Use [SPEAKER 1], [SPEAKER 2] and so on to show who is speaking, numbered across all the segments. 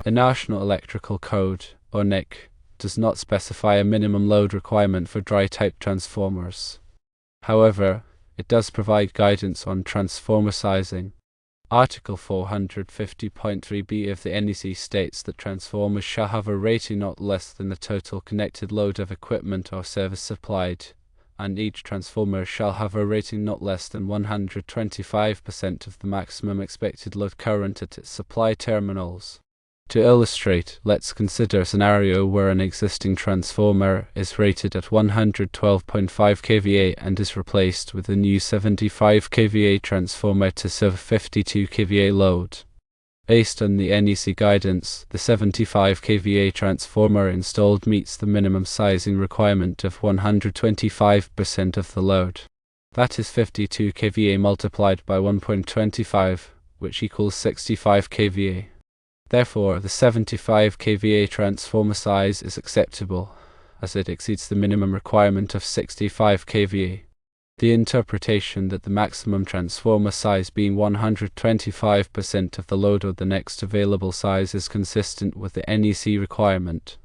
[SPEAKER 1] The National Electrical Code, or NEC, does not specify a minimum load requirement for dry-type transformers. However, it does provide guidance on transformer sizing. Article 450.3b of the NEC states that transformers shall have a rating not less than the total connected load of equipment or service supplied, and each transformer shall have a rating not less than 125% of the maximum expected load current at its supply terminals. To illustrate, let's consider a scenario where an existing transformer is rated at 112.5 kVA and is replaced with a new 75 kVA transformer to serve a 52 kVA load. Based on the NEC guidance, the 75 kVA transformer installed meets the minimum sizing requirement of 125% of the load. That is 52 kVA multiplied by 1.25, which equals 65 kVA. Therefore, the 75 kVA transformer size is acceptable, as it exceeds the minimum requirement of 65 kVA. The interpretation that the maximum transformer size being 125% of the load or the next available size is consistent with the NEC requirement.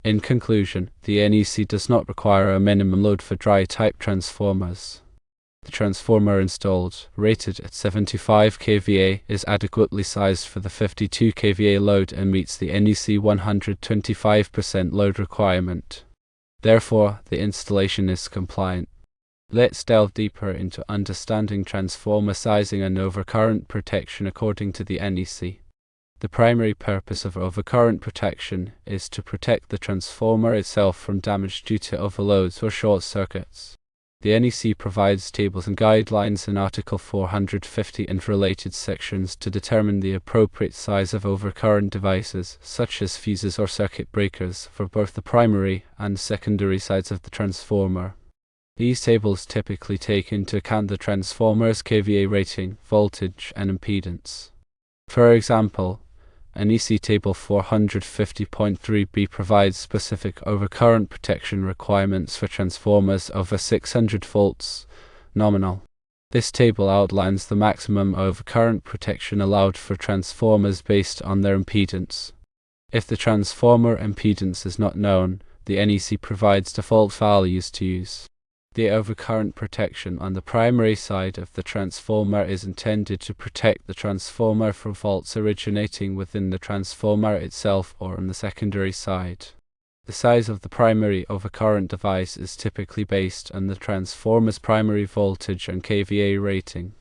[SPEAKER 1] In conclusion, the NEC does not require a minimum load for dry-type transformers. The transformer installed, rated at 75 kVA, is adequately sized for the 52 kVA load and meets the NEC 125% load requirement. Therefore, the installation is compliant. Let's delve deeper into understanding transformer sizing and overcurrent protection according to the NEC. The primary purpose of overcurrent protection is to protect the transformer itself from damage due to overloads or short circuits. The NEC provides tables and guidelines in Article 450 and related sections to determine the appropriate size of overcurrent devices, such as fuses or circuit breakers, for both the primary and secondary sides of the transformer. These tables typically take into account the transformer's kVA rating, voltage, and impedance. For example, NEC Table 450.3b provides specific overcurrent protection requirements for transformers over 600 volts, nominal. This table outlines the maximum overcurrent protection allowed for transformers based on their impedance. If the transformer impedance is not known, the NEC provides default values to use. The overcurrent protection on the primary side of the transformer is intended to protect the transformer from faults originating within the transformer itself or on the secondary side. The size of the primary overcurrent device is typically based on the transformer's primary voltage and kVA rating.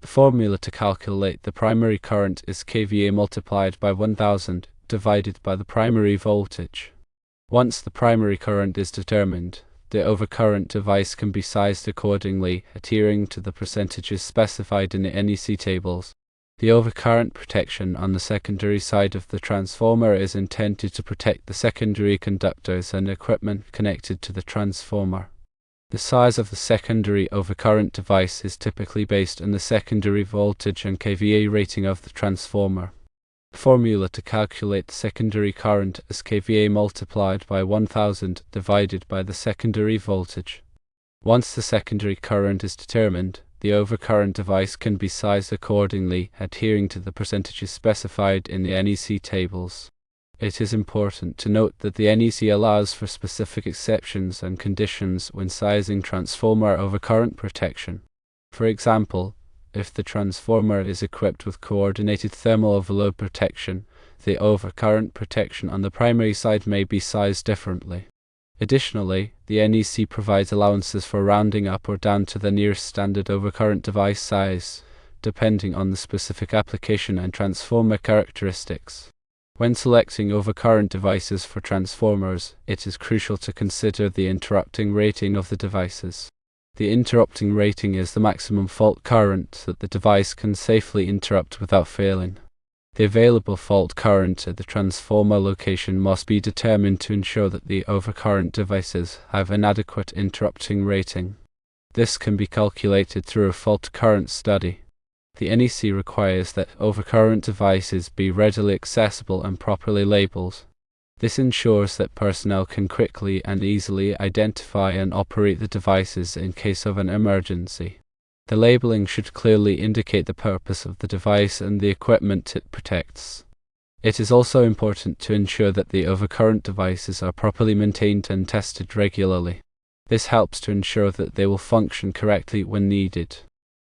[SPEAKER 1] The formula to calculate the primary current is kVA multiplied by 1000 divided by the primary voltage. Once the primary current is determined, the overcurrent device can be sized accordingly, adhering to the percentages specified in the NEC tables. The overcurrent protection on the secondary side of the transformer is intended to protect the secondary conductors and equipment connected to the transformer. The size of the secondary overcurrent device is typically based on the secondary voltage and kVA rating of the transformer. The formula to calculate the secondary current is kVA multiplied by 1000 divided by the secondary voltage. Once the secondary current is determined, the overcurrent device can be sized accordingly, adhering to the percentages specified in the NEC tables. It is important to note that the NEC allows for specific exceptions and conditions when sizing transformer overcurrent protection. For example, if the transformer is equipped with coordinated thermal overload protection, the overcurrent protection on the primary side may be sized differently. Additionally, the NEC provides allowances for rounding up or down to the nearest standard overcurrent device size, depending on the specific application and transformer characteristics. When selecting overcurrent devices for transformers, it is crucial to consider the interrupting rating of the devices. The interrupting rating is the maximum fault current that the device can safely interrupt without failing. The available fault current at the transformer location must be determined to ensure that the overcurrent devices have an adequate interrupting rating. This can be calculated through a fault current study. The NEC requires that overcurrent devices be readily accessible and properly labeled. This ensures that personnel can quickly and easily identify and operate the devices in case of an emergency. The labeling should clearly indicate the purpose of the device and the equipment it protects. It is also important to ensure that the overcurrent devices are properly maintained and tested regularly. This helps to ensure that they will function correctly when needed.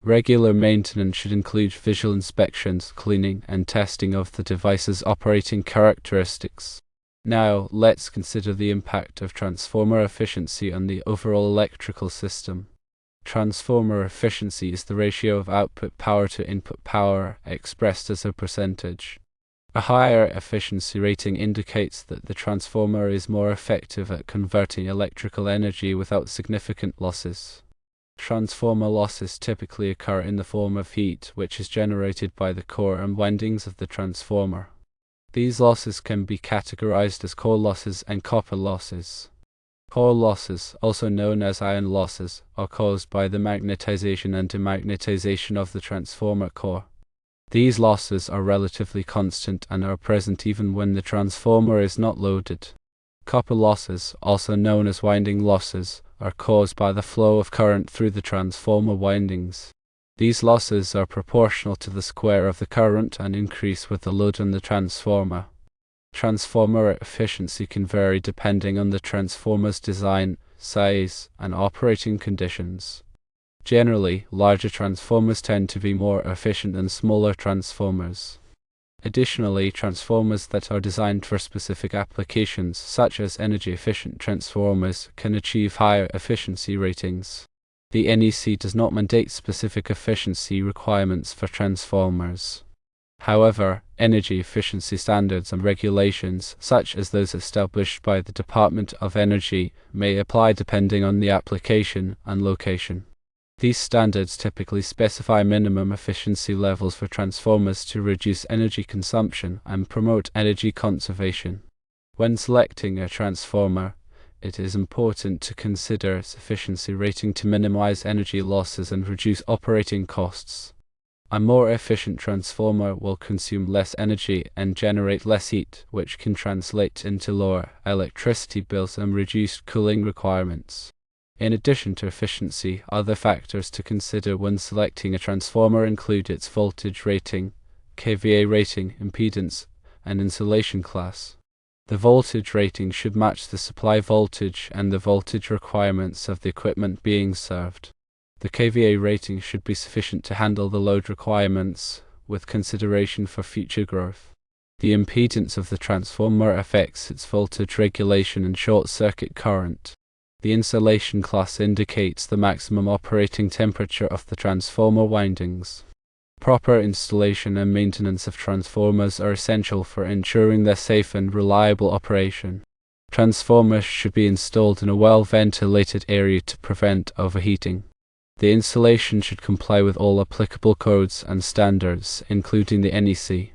[SPEAKER 1] Regular maintenance should include visual inspections, cleaning, and testing of the device's operating characteristics. Now, let's consider the impact of transformer efficiency on the overall electrical system. Transformer efficiency is the ratio of output power to input power expressed as a percentage. A higher efficiency rating indicates that the transformer is more effective at converting electrical energy without significant losses. Transformer losses typically occur in the form of heat, which is generated by the core and windings of the transformer. These losses can be categorized as core losses and copper losses. Core losses, also known as iron losses, are caused by the magnetization and demagnetization of the transformer core. These losses are relatively constant and are present even when the transformer is not loaded. Copper losses, also known as winding losses, are caused by the flow of current through the transformer windings. These losses are proportional to the square of the current and increase with the load on the transformer. Transformer efficiency can vary depending on the transformer's design, size, and operating conditions. Generally, larger transformers tend to be more efficient than smaller transformers. Additionally, transformers that are designed for specific applications, such as energy-efficient transformers, can achieve higher efficiency ratings. The NEC does not mandate specific efficiency requirements for transformers. However, energy efficiency standards and regulations, such as those established by the Department of Energy, may apply depending on the application and location. These standards typically specify minimum efficiency levels for transformers to reduce energy consumption and promote energy conservation. When selecting a transformer, it is important to consider its efficiency rating to minimize energy losses and reduce operating costs. A more efficient transformer will consume less energy and generate less heat, which can translate into lower electricity bills and reduced cooling requirements. In addition to efficiency, other factors to consider when selecting a transformer include its voltage rating, kVA rating, impedance, and insulation class. The voltage rating should match the supply voltage and the voltage requirements of the equipment being served. The kVA rating should be sufficient to handle the load requirements, with consideration for future growth. The impedance of the transformer affects its voltage regulation and short-circuit current. The insulation class indicates the maximum operating temperature of the transformer windings. Proper installation and maintenance of transformers are essential for ensuring their safe and reliable operation. Transformers should be installed in a well-ventilated area to prevent overheating. The installation should comply with all applicable codes and standards, including the NEC.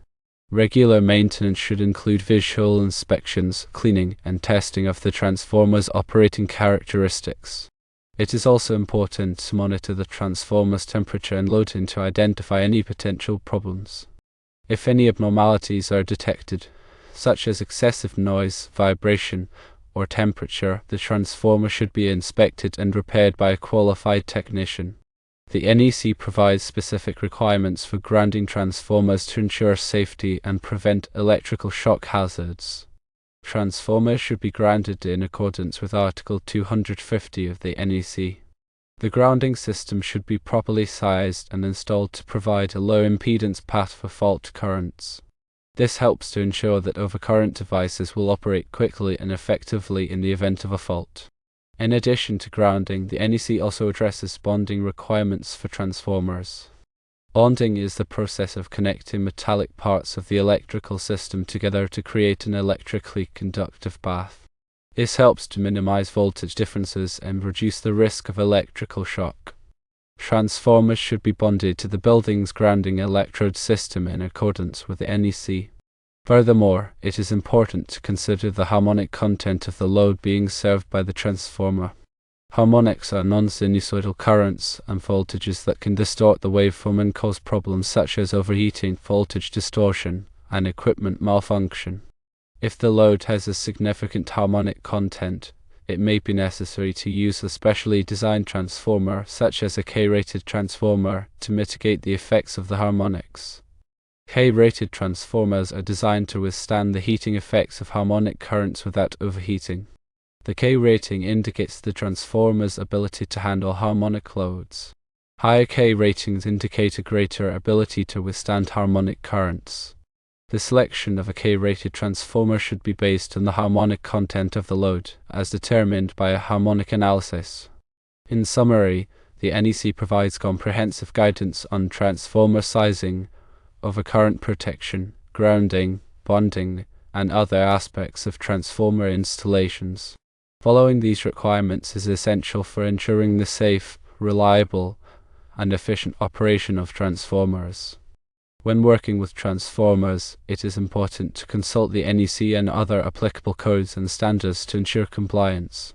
[SPEAKER 1] Regular maintenance should include visual inspections, cleaning, and testing of the transformer's operating characteristics. It is also important to monitor the transformer's temperature and loading to identify any potential problems. If any abnormalities are detected, such as excessive noise, vibration, or temperature, the transformer should be inspected and repaired by a qualified technician. The NEC provides specific requirements for grounding transformers to ensure safety and prevent electrical shock hazards. Transformers should be grounded in accordance with Article 250 of the NEC. The grounding system should be properly sized and installed to provide a low impedance path for fault currents. This helps to ensure that overcurrent devices will operate quickly and effectively in the event of a fault. In addition to grounding, the NEC also addresses bonding requirements for transformers. Bonding is the process of connecting metallic parts of the electrical system together to create an electrically conductive path. This helps to minimize voltage differences and reduce the risk of electrical shock. Transformers should be bonded to the building's grounding electrode system in accordance with the NEC. Furthermore, it is important to consider the harmonic content of the load being served by the transformer. Harmonics are non-sinusoidal currents and voltages that can distort the waveform and cause problems such as overheating, voltage distortion, and equipment malfunction. If the load has a significant harmonic content, it may be necessary to use a specially designed transformer, such as a K-rated transformer, to mitigate the effects of the harmonics. K-rated transformers are designed to withstand the heating effects of harmonic currents without overheating. The K rating indicates the transformer's ability to handle harmonic loads. Higher K ratings indicate a greater ability to withstand harmonic currents. The selection of a K-rated transformer should be based on the harmonic content of the load, as determined by a harmonic analysis. In summary, the NEC provides comprehensive guidance on transformer sizing, overcurrent protection, grounding, bonding, and other aspects of transformer installations. Following these requirements is essential for ensuring the safe, reliable, and efficient operation of transformers. When working with transformers, it is important to consult the NEC and other applicable codes and standards to ensure compliance.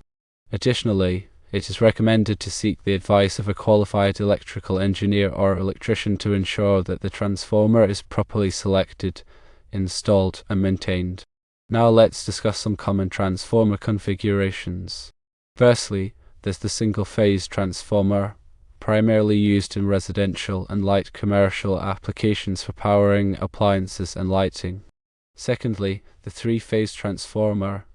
[SPEAKER 1] Additionally, it is recommended to seek the advice of a qualified electrical engineer or electrician to ensure that the transformer is properly selected, installed, and maintained. Now let's discuss some common transformer configurations. Firstly, there's the single-phase transformer, primarily used in residential and light commercial applications for powering appliances and lighting. Secondly, the three-phase transformer,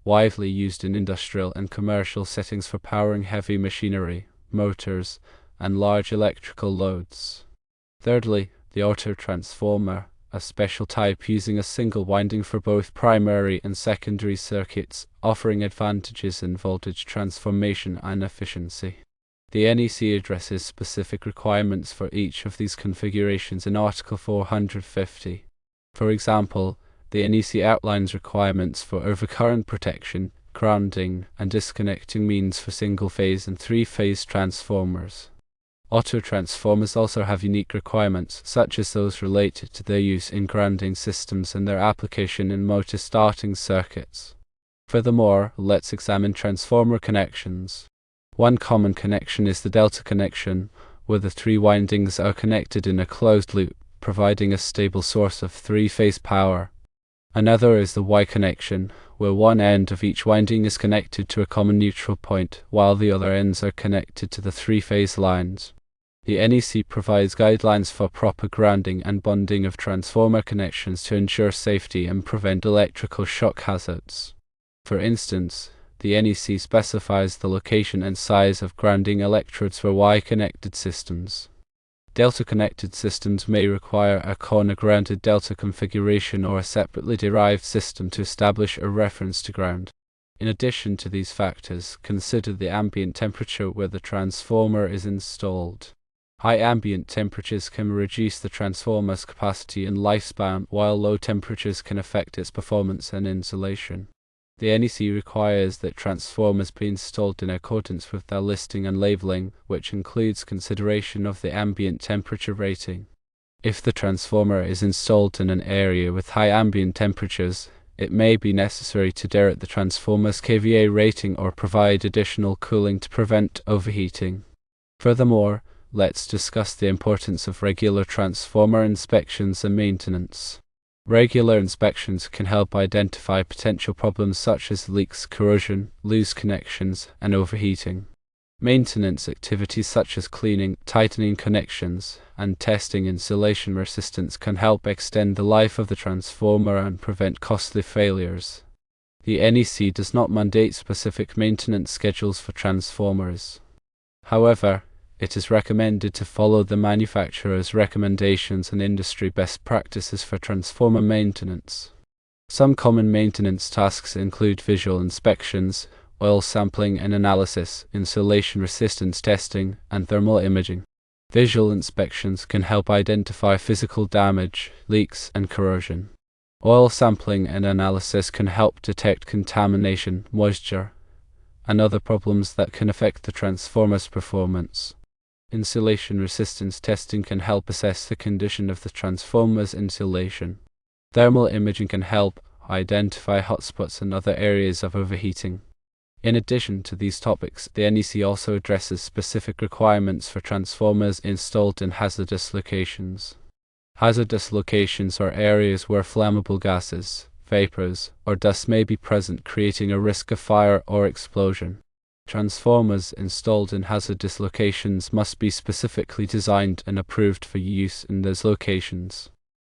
[SPEAKER 1] widely used in industrial and commercial settings for powering heavy machinery, motors, and large electrical loads. Thirdly, the auto transformer, a special type using a single winding for both primary and secondary circuits, offering advantages in voltage transformation and efficiency. The NEC addresses specific requirements for each of these configurations in Article 450. For example, the NEC outlines requirements for overcurrent protection, grounding, and disconnecting means for single-phase and three-phase transformers. Auto transformers also have unique requirements, such as those related to their use in grounding systems and their application in motor starting circuits. Furthermore, let's examine transformer connections. One common connection is the delta connection, where the three windings are connected in a closed loop, providing a stable source of three-phase power. Another is the Y connection, where one end of each winding is connected to a common neutral point, while the other ends are connected to the three-phase lines. The NEC provides guidelines for proper grounding and bonding of transformer connections to ensure safety and prevent electrical shock hazards. For instance, the NEC specifies the location and size of grounding electrodes for Y-connected systems. Delta-connected systems may require a corner-grounded delta configuration or a separately derived system to establish a reference to ground. In addition to these factors, consider the ambient temperature where the transformer is installed. High ambient temperatures can reduce the transformer's capacity and lifespan, while low temperatures can affect its performance and insulation. The NEC requires that transformers be installed in accordance with their listing and labeling, which includes consideration of the ambient temperature rating. If the transformer is installed in an area with high ambient temperatures, it may be necessary to derate the transformer's kVA rating or provide additional cooling to prevent overheating. Furthermore, let's discuss the importance of regular transformer inspections and maintenance. Regular inspections can help identify potential problems such as leaks, corrosion, loose connections, and overheating. Maintenance activities such as cleaning, tightening connections, and testing insulation resistance can help extend the life of the transformer and prevent costly failures. The NEC does not mandate specific maintenance schedules for transformers. However, it is recommended to follow the manufacturer's recommendations and industry best practices for transformer maintenance. Some common maintenance tasks include visual inspections, oil sampling and analysis, insulation resistance testing, and thermal imaging. Visual inspections can help identify physical damage, leaks, and corrosion. Oil sampling and analysis can help detect contamination, moisture, and other problems that can affect the transformer's performance. Insulation resistance testing can help assess the condition of the transformer's insulation. Thermal imaging can help identify hotspots and other areas of overheating. In addition to these topics, the NEC also addresses specific requirements for transformers installed in hazardous locations. Hazardous locations are areas where flammable gases, vapors, or dust may be present, creating a risk of fire or explosion. Transformers installed in hazardous locations must be specifically designed and approved for use in those locations.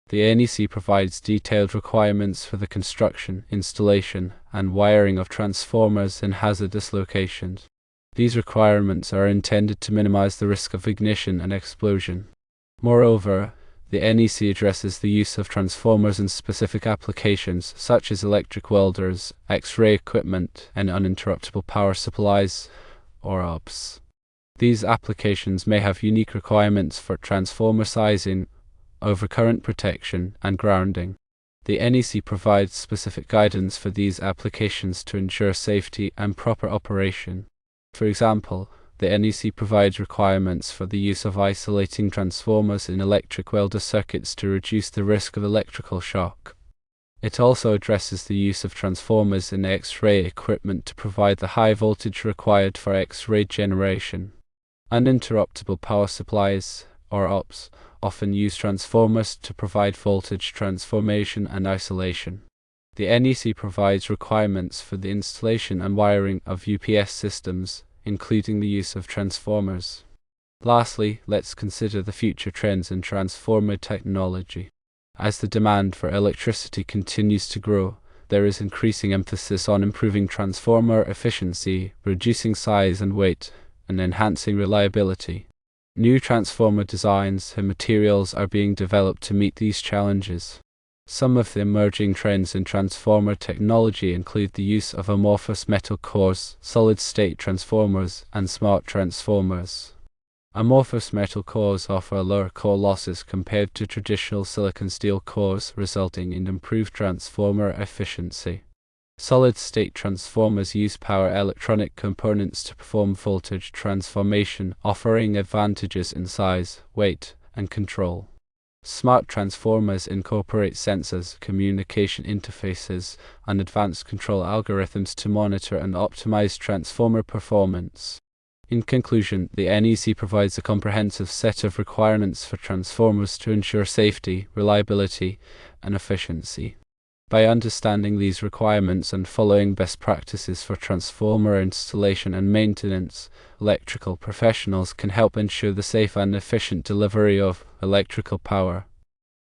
[SPEAKER 1] The NEC provides detailed requirements for the construction, installation, and wiring of transformers in hazardous locations. These requirements are intended to minimize the risk of ignition and explosion. Moreover, the NEC addresses the use of transformers in specific applications such as electric welders, X-ray equipment, and uninterruptible power supplies, or UPS. These applications may have unique requirements for transformer sizing, overcurrent protection, and grounding. The NEC provides specific guidance for these applications to ensure safety and proper operation. For example, the NEC provides requirements for the use of isolating transformers in electric welder circuits to reduce the risk of electrical shock. It also addresses the use of transformers in X-ray equipment to provide the high voltage required for X-ray generation. Uninterruptible power supplies, or UPS, often use transformers to provide voltage transformation and isolation. The NEC provides requirements for the installation and wiring of UPS systems, including the use of transformers. Lastly, let's consider the future trends in transformer technology. As the demand for electricity continues to grow, there is increasing emphasis on improving transformer efficiency, reducing size and weight, and enhancing reliability. New transformer designs and materials are being developed to meet these challenges. Some of the emerging trends in transformer technology include the use of amorphous metal cores, solid-state transformers, and smart transformers. Amorphous metal cores offer lower core losses compared to traditional silicon-steel cores, resulting in improved transformer efficiency. Solid-state transformers use power electronic components to perform voltage transformation, offering advantages in size, weight, and control. Smart transformers incorporate sensors, communication interfaces, and advanced control algorithms to monitor and optimize transformer performance. In conclusion, the NEC provides a comprehensive set of requirements for transformers to ensure safety, reliability, and efficiency. By understanding these requirements and following best practices for transformer installation and maintenance, electrical professionals can help ensure the safe and efficient delivery of electrical power.